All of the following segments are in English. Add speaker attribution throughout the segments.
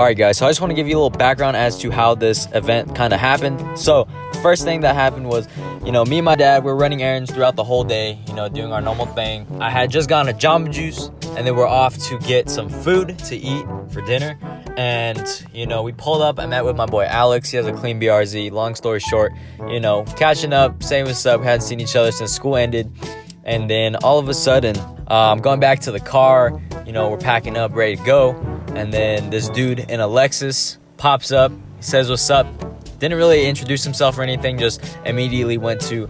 Speaker 1: Alright guys, so I just want to give you a little background as to how this event kind of happened. So the first thing that happened was, me and my dad were running errands throughout the whole day, doing our normal thing. I had just gotten a Jamba Juice and then we're off to get some food to eat for dinner. And we pulled up. I met with my boy Alex. He has a clean BRZ. Long story short, catching up, saying what's up. Hadn't seen each other since school ended. And then all of a sudden, I'm going back to the car. We're packing up, ready to go. And then this dude in a Lexus pops up, says what's up. Didn't really introduce himself or anything, just immediately went to,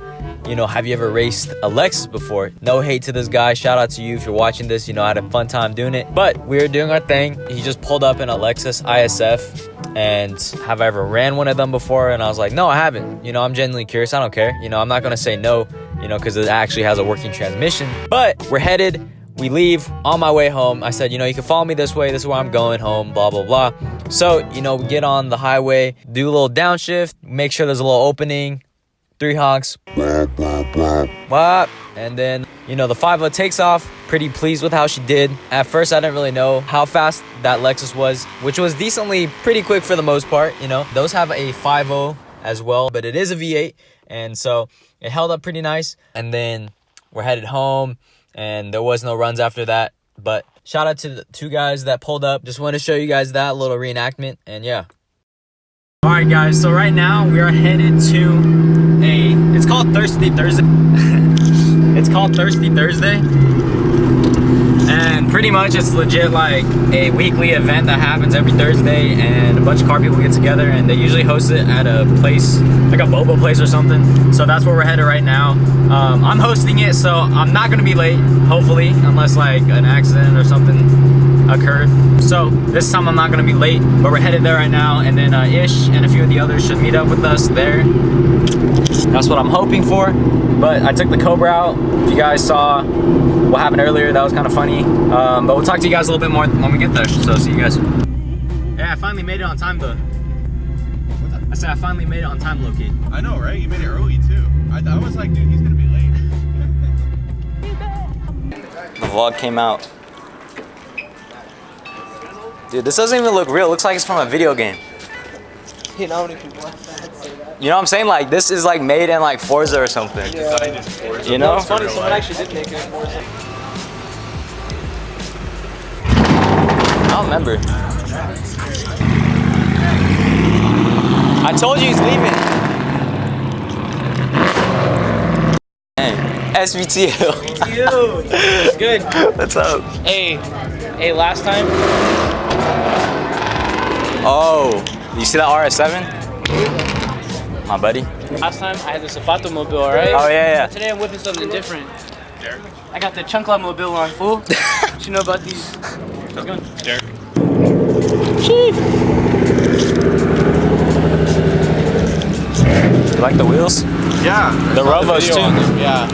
Speaker 1: have you ever raced a Lexus before? No hate to this guy. Shout out to you if you're watching this. I had a fun time doing it. But we were doing our thing. He just pulled up in a Lexus IS-F. And have I ever ran one of them before? And I was like, no, I haven't. I'm genuinely curious. I don't care. I'm not going to say no, because it actually has a working transmission. But we're headed. We leave. On my way home, I said, you can follow me this way. This is where I'm going home, blah, blah, blah. So, we get on the highway, do a little downshift, make sure there's a little opening, 3 honks. And then, the 5 takes off. Pretty pleased with how she did. At first, I didn't really know how fast that Lexus was, which was decently pretty quick for the most part. Those have a 5.0 as well, but it is a V8. And so it held up pretty nice. And then we're headed home. And there was no runs after that. But shout out to the 2 guys that pulled up. Just want to show you guys that little reenactment. And yeah. Alright guys, so right now we are headed to it's called Thirsty Thursday. It's called Thirsty Thursday. And pretty much it's legit like a weekly event that happens every Thursday, and a bunch of car people get together, and they usually host it at a place like a boba place or something. So that's where we're headed right now. I'm hosting it, so I'm not gonna be late, hopefully, unless like an accident or something occurred. So this time I'm not gonna be late, but we're headed there right now, and then Ish and a few of the others should meet up with us there. That's what I'm hoping for. But I took the Cobra out. If you guys saw what happened earlier, that was kind of funny. But we'll talk to you guys a little bit more when we get there. So see you guys. Yeah, I finally made it on time though. What's that? I said I finally made it on time, low-key. I know, right? You made it early too. I was like, dude, he's gonna be late. The vlog came out. Dude, this doesn't even look real. It looks like it's from a video game. You know how many people like that say that? You know what I'm saying? Like, this is like made in like Forza or something. Yeah. You know? It's funny, someone actually did make it in Forza. I don't remember. I told you he's leaving. Dang. SVTL.
Speaker 2: It's good.
Speaker 1: What's up?
Speaker 2: Hey, last time.
Speaker 1: Oh. You see that RS7? My buddy.
Speaker 2: Last time I had the Zapato Mobile, alright?
Speaker 1: Oh, yeah.
Speaker 2: Today I'm whipping something different. Derek. I got the Chunkla Mobile on, fool. What you know about these? How's it going? Derek.
Speaker 1: You like the wheels?
Speaker 3: Yeah.
Speaker 1: The Rovos too?
Speaker 3: Yeah.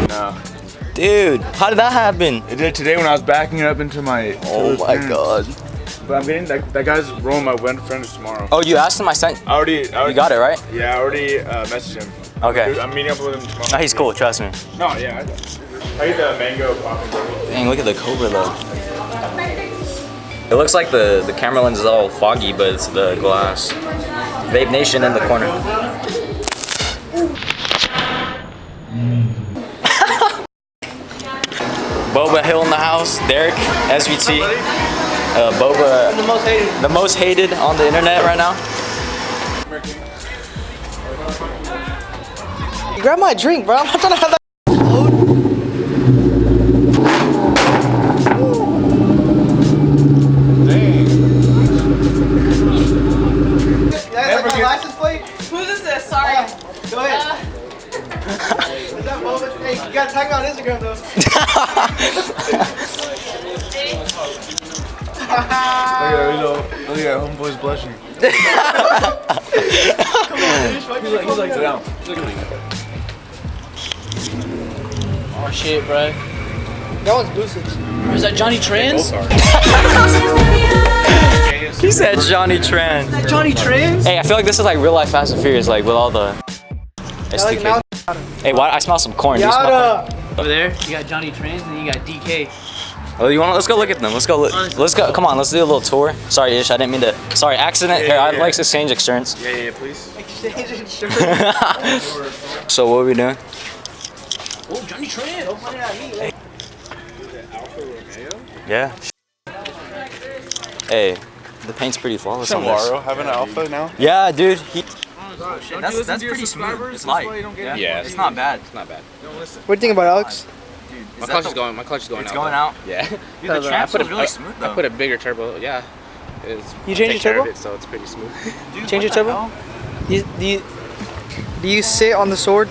Speaker 3: No.
Speaker 1: Dude, how did that happen?
Speaker 3: It did today when I was backing it up into my...
Speaker 1: Oh my god.
Speaker 3: But I'm getting that guy's rolling my friends tomorrow.
Speaker 1: Oh, you asked him? I sent.
Speaker 3: I already
Speaker 1: you got it, right?
Speaker 3: Yeah, I already messaged him.
Speaker 1: Okay.
Speaker 3: I'm meeting up with him tomorrow.
Speaker 1: No, he's cool. Trust me.
Speaker 3: No, yeah. I get the mango popping.
Speaker 1: Dang, look at the Cobra though. It looks like the camera lens is all foggy, but it's the glass. Vape Nation in the corner. Boba Hill in the house. Derek, SVT. Boba, the most hated on the internet right now. You grab my drink, bro. I'm not trying to have that load.
Speaker 3: Dang.
Speaker 4: That's like my license plate?
Speaker 5: Whose is this? Sorry.
Speaker 4: Go ahead. Is that Boba? Hey, you gotta tag me on Instagram though.
Speaker 3: Look at homeboy's blushing. He's like, sit down.
Speaker 2: Oh shit, bro.
Speaker 4: That one's boosted.
Speaker 2: Is that Johnny Trans?
Speaker 1: He said Johnny Tran.
Speaker 4: Is that Johnny Trans?
Speaker 1: Hey, I feel like this is like real life Fast and Furious, like with all the
Speaker 4: Like
Speaker 1: Hey, why? I smell some corn.
Speaker 4: Yada.
Speaker 2: Over there, you got Johnny Trans and you got DK.
Speaker 1: Oh, you want? Let's go look at them. Let's go. Let's go. Come on. Let's do a little tour. Sorry, Ish. I didn't mean to. Sorry, accident. Here, I'd like to exchange insurance.
Speaker 3: Yeah, please.
Speaker 4: Exchange insurance.
Speaker 1: So what are we doing?
Speaker 2: Oh, Johnny Tran.
Speaker 4: Don't point it at me. Like.
Speaker 3: Alfa Romeo?
Speaker 1: Yeah. Hey, the paint's pretty flawless on this.
Speaker 3: Navarro having an Alpha now?
Speaker 1: Yeah, dude.
Speaker 2: That's pretty smooth. It's light.
Speaker 3: Yeah.
Speaker 2: It's not bad.
Speaker 3: It's not bad.
Speaker 4: What do you think about Alex?
Speaker 3: My clutch is going. My clutch is going
Speaker 2: It's
Speaker 3: out.
Speaker 2: going out.
Speaker 3: Yeah.
Speaker 2: Dude, the transfer's really smooth though.
Speaker 3: I put a bigger turbo. Yeah. It's,
Speaker 4: You changed
Speaker 3: take
Speaker 4: your
Speaker 3: care of
Speaker 4: turbo?
Speaker 3: It, so it's pretty smooth.
Speaker 2: Dude,
Speaker 4: Change
Speaker 2: what
Speaker 4: your
Speaker 2: the
Speaker 4: turbo?
Speaker 2: hell?
Speaker 4: Do you sit on the sword?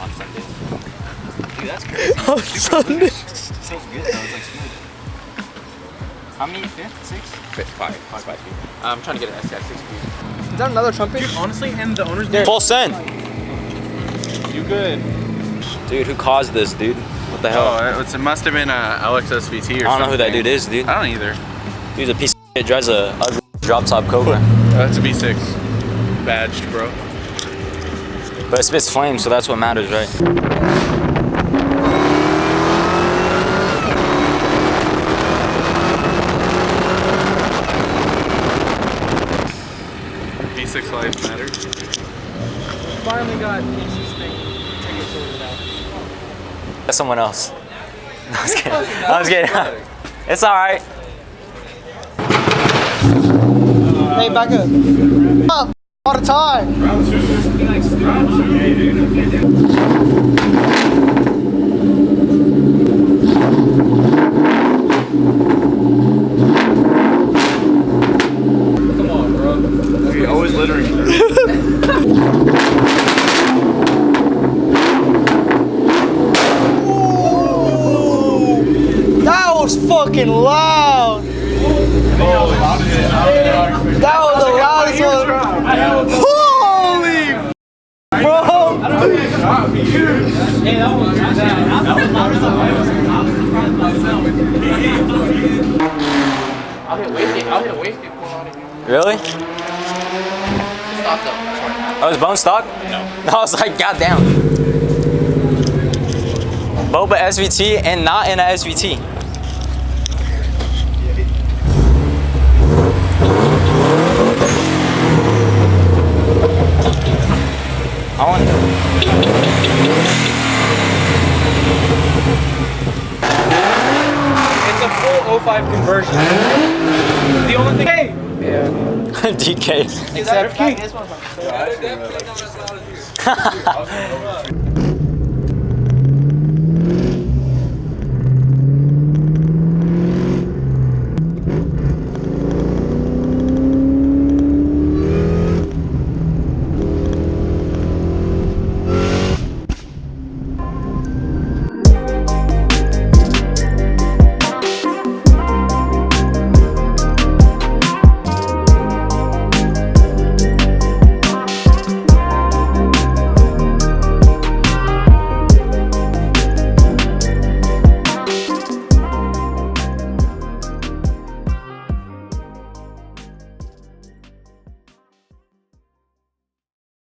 Speaker 2: On Sundays. Dude, that's crazy.
Speaker 4: On Sunday.
Speaker 2: So good though. It's like smooth. How many? Fifth? Sixth?
Speaker 3: Five. It's 5 feet. I'm trying to get an SCI 6 speed.
Speaker 4: Is that another trumpet?
Speaker 2: Dude, honestly, and the owner's
Speaker 1: Full send.
Speaker 3: You good?
Speaker 1: Dude, who caused this, dude? What the hell?
Speaker 3: Oh, it must have been a Lexus SVT or
Speaker 1: I don't know who that dude is, dude.
Speaker 3: I don't either.
Speaker 1: He's a piece of shit. Drives a ugly drop top Cobra,
Speaker 3: That's a V6. Badged, bro.
Speaker 1: but it spits flames, so that's what matters, right?
Speaker 3: V6 life matters.
Speaker 2: finally got Casey's thing. Ticket sorted out.
Speaker 1: That's someone else. No, I was kidding. I was kidding. It's all right.
Speaker 4: Hey, back up. All the time.
Speaker 2: Come on, bro.
Speaker 3: You're always littering.
Speaker 4: That was fucking loud. That was the loudest one. Holy, bro.
Speaker 2: I'll hit wasted.
Speaker 1: Really?
Speaker 2: Stop though.
Speaker 1: Oh, was bone stock? No. I was like, goddamn. Boba SVT and not in a SVT. I want.
Speaker 2: It's a full 05 conversion. The only thing. Hey!
Speaker 1: DK.
Speaker 2: Except
Speaker 4: This one's my favorite.